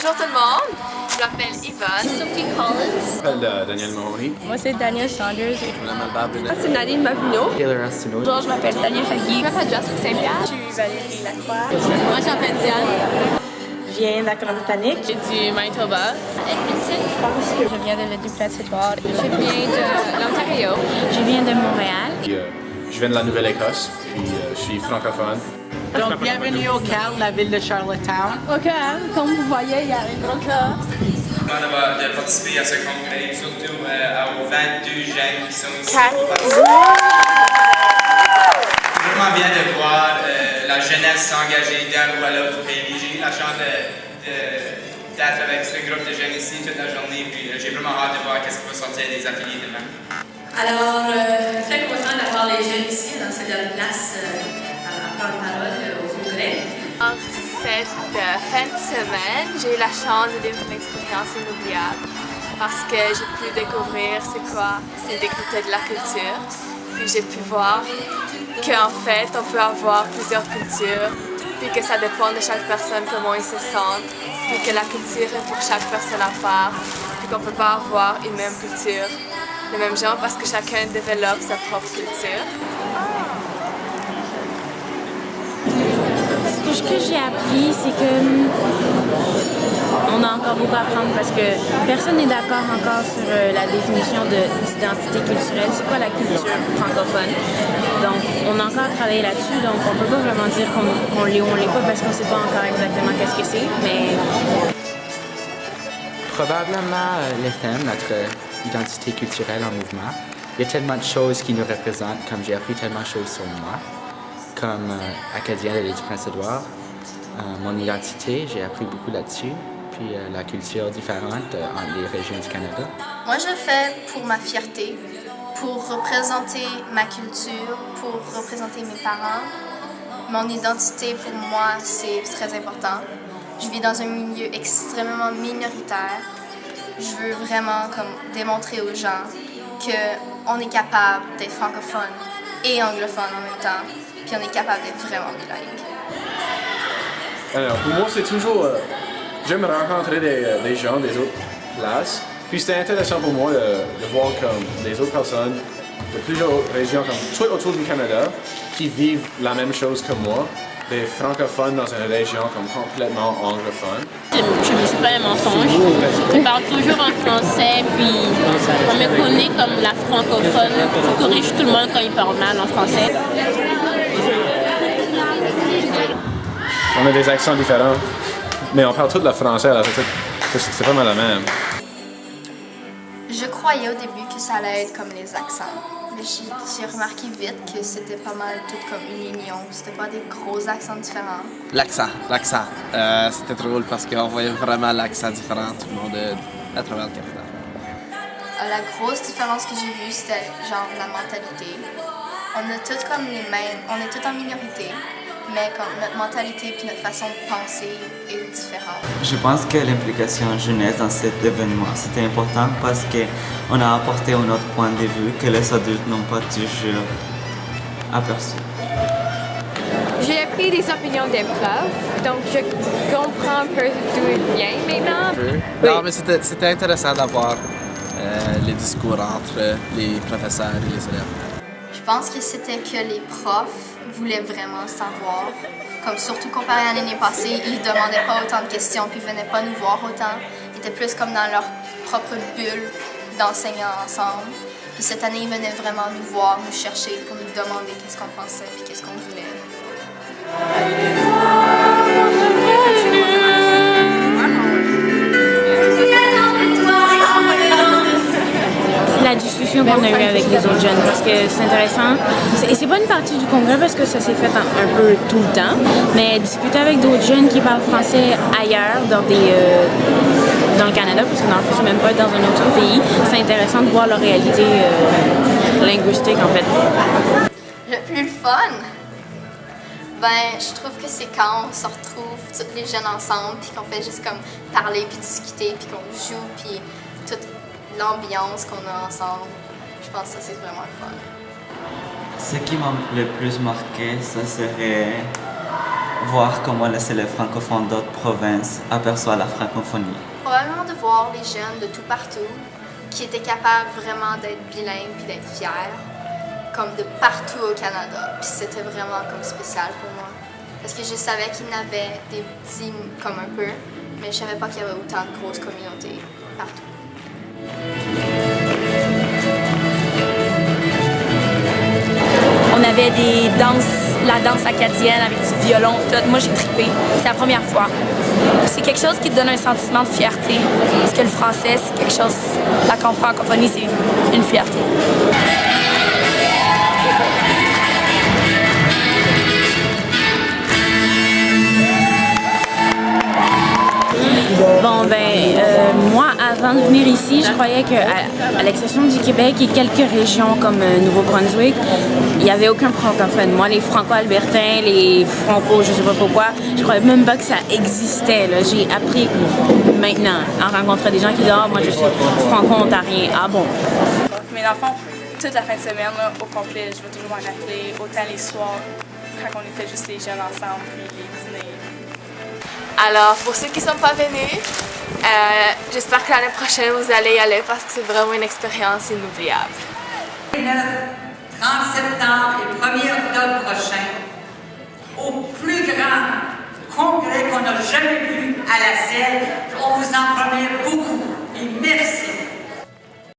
Bonjour tout le monde, je m'appelle Yvonne. Sophie Collins. Je m'appelle Daniel Mahoney. Moi, c'est Daniel Sanders. Moi, C'est Nadine Mavinot. Taylor Astino. Bonjour, je m'appelle Daniel Fagui. Je m'appelle Jessica Saint-Pierre. Je suis Valérie Lacroix. Moi, je m'appelle Diane. Je viens de la Colombie-Britannique. Je suis du Manitoba. Edmonton. Je pense que je viens du Plateau-Édouard. Je viens de l'Ontario. Je viens de Montréal. Je viens de la Nouvelle-Écosse, puis je suis francophone. Donc, bienvenue au CAL, la ville de Charlottetown. OK, comme vous voyez, il y a un gros cas. De participer à ce congrès, surtout aux 22 jeunes qui sont ici. C'est vraiment bien de voir la jeunesse s'engager d'un ou à l'autre pays. J'ai eu la chance d'être avec ce groupe de jeunes ici toute la journée, puis j'ai vraiment hâte de voir qu'est-ce qui va sortir des ateliers demain. Alors, très content d'avoir les jeunes ici dans cette place à prendre parole au congrès. Cette fin de semaine, j'ai eu la chance de vivre une expérience inoubliable parce que j'ai pu découvrir c'est quoi le dégoûter de la culture. Puis j'ai pu voir qu'en fait, on peut avoir plusieurs cultures, puis que ça dépend de chaque personne comment ils se sentent, puis que la culture est pour chaque personne à part, puis qu'on ne peut pas avoir une même culture, le même genre, parce que chacun développe sa propre culture. Ce que j'ai appris, c'est que on a encore beaucoup à apprendre parce que personne n'est d'accord encore sur la définition d'identité culturelle. C'est quoi la culture francophone? Donc, on a encore à travailler là-dessus. Donc, on peut pas vraiment dire qu'on l'est ou on l'est pas parce qu'on sait pas encore exactement qu'est-ce que c'est. Mais probablement les thèmes, notre identité culturelle en mouvement. Il y a tellement de choses qui nous représentent, comme j'ai appris tellement de choses sur moi. Comme acadienne de l'île du Prince-Édouard, mon identité, j'ai appris beaucoup là-dessus, puis la culture différente entre les régions du Canada. Moi, je fais pour ma fierté, pour représenter ma culture, pour représenter mes parents. Mon identité, pour moi, c'est très important. Je vis dans un milieu extrêmement minoritaire. Je veux vraiment démontrer aux gens qu'on est capable d'être francophone et anglophone en même temps. Puis on est capable d'être vraiment bilingue. Alors, pour moi, c'est toujours... j'aime rencontrer des gens des autres places. Puis c'était intéressant pour moi de voir comme des autres personnes de plusieurs régions, comme tout autour du Canada, qui vivent la même chose que moi. Des francophones dans une région comme complètement anglophone. je me suis pas un mensonge. Je parle toujours en français, puis on me connaît comme la francophone. Je corrige tout le monde quand il parle mal en français. On a des accents différents, mais on parle tout le français, alors c'est pas mal la même. Je croyais au début que ça allait être comme les accents, mais j'ai remarqué vite que c'était pas mal tout comme une union, c'était pas des gros accents différents. L'accent. C'était drôle parce qu'on voyait vraiment l'accent différent, tout le monde à travers le Canada. La grosse différence que j'ai vue, c'était genre la mentalité. On a toutes comme les mêmes, on est toutes en minorité, mais comme notre mentalité et notre façon de penser est différente. Je pense que l'implication jeunesse dans cet événement, c'était important parce qu'on a apporté un autre point de vue que les adultes n'ont pas toujours aperçu. J'ai appris des opinions des profs, donc je comprends un peu d'où ils viennent maintenant. Non, mais c'était intéressant d'avoir les discours entre les professeurs et les élèves. Je pense que c'était que les profs voulaient vraiment savoir. Comme surtout comparé à l'année passée, ils ne demandaient pas autant de questions puis ils venaient pas nous voir autant. Ils étaient plus comme dans leur propre bulle d'enseignants ensemble. Puis cette année, ils venaient vraiment nous voir, nous chercher pour nous demander qu'est-ce qu'on pensait puis qu'est-ce qu'on voulait. La discussion qu'on a eue avec les autres jeunes parce que c'est intéressant. Et c'est pas une partie du congrès parce que ça s'est fait un peu tout le temps, mais discuter avec d'autres jeunes qui parlent français ailleurs dans le Canada, parce que dans le fond, c'est même pas dans un autre pays, c'est intéressant de voir leur réalité linguistique en fait. Le plus fun, je trouve que c'est quand on se retrouve tous les jeunes ensemble puis qu'on fait juste comme parler puis discuter puis qu'on joue puis toute l'ambiance qu'on a ensemble. Je pense que ça, c'est vraiment le fun. Ce qui m'a le plus marqué, ça serait voir comment les élèves francophones d'autres provinces aperçoivent la francophonie. Probablement de voir les jeunes de tout partout qui étaient capables vraiment d'être bilingues puis d'être fiers, comme de partout au Canada. Puis c'était vraiment comme spécial pour moi. Parce que je savais qu'il y en avait des petits comme un peu, mais je savais pas qu'il y avait autant de grosses communautés partout. On avait des danses, la danse acadienne avec du violon, tout. Moi, j'ai trippé. C'est la première fois. C'est quelque chose qui te donne un sentiment de fierté. Parce que le français, c'est quelque chose... La francophonie, c'est une fierté. Bon, moi, avant de venir ici, je croyais qu'à l'exception du Québec et quelques régions comme Nouveau-Brunswick, il n'y avait aucun francophone. Moi, les franco-albertains, les franco, je sais pas pourquoi, je croyais même pas que ça existait. J'ai appris maintenant en rencontrant des gens qui disent « Ah, moi, je suis franco-ontarien. » Ah bon? Mais dans le fond, toute la fin de semaine, là, au complet, je vais toujours m'en rappeler, autant les soirs, quand on était juste les jeunes ensemble, puis les dîners. Alors, pour ceux qui ne sont pas venus, j'espère que l'année prochaine vous allez y aller parce que c'est vraiment une expérience inoubliable. Le 30 septembre et 1er octobre prochain, au plus grand congrès qu'on n'a jamais vu à la Selle, on vous en promet